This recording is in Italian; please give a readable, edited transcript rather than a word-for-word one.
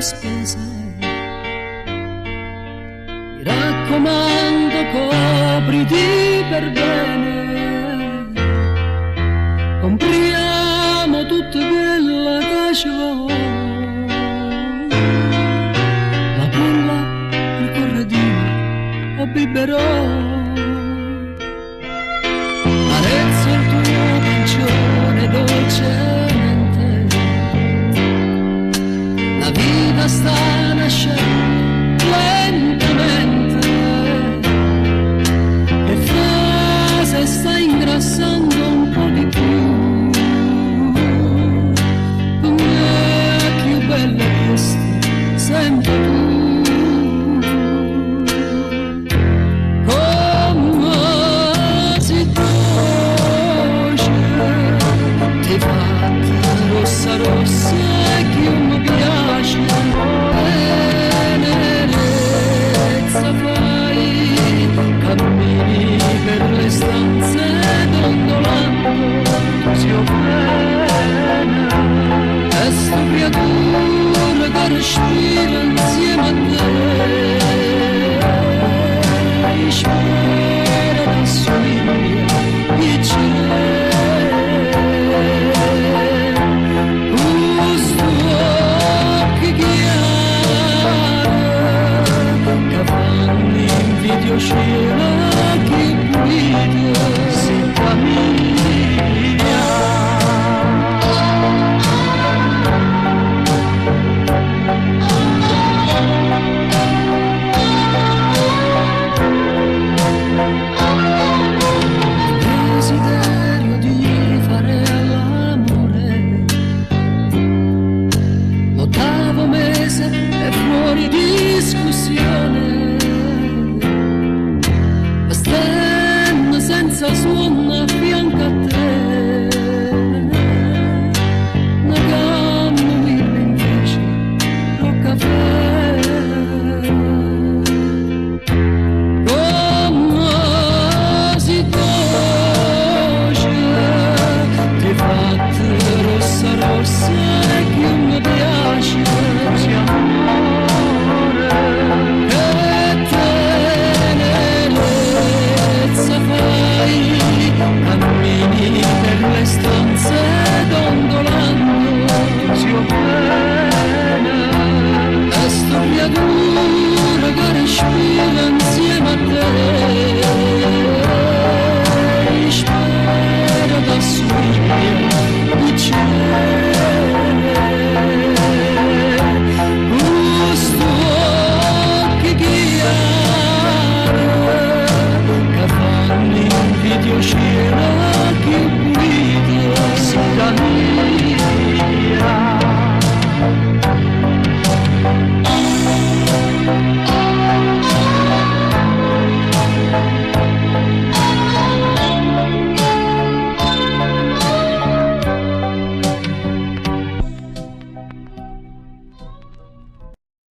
spese. Mi raccomando, copriti per bene, compriamo tutto quello che ci vuole, la pulla, il corradino o biberò. Arezzo il tuo pancione dolcemente, la vita sta nascendo lentamente e forse sta ingrassando un po' di più. Come più bella questa, sempre tu. Rossa rossa che mi piace, tenerezza fai, cammini per le stanze dondolando, si offrena, e sto creatura che respira insieme a te, ispira da somiglia, piccina. Scena che pulita si cammina. Desiderio di fare l'amore, l'8° mese è fuori discussione.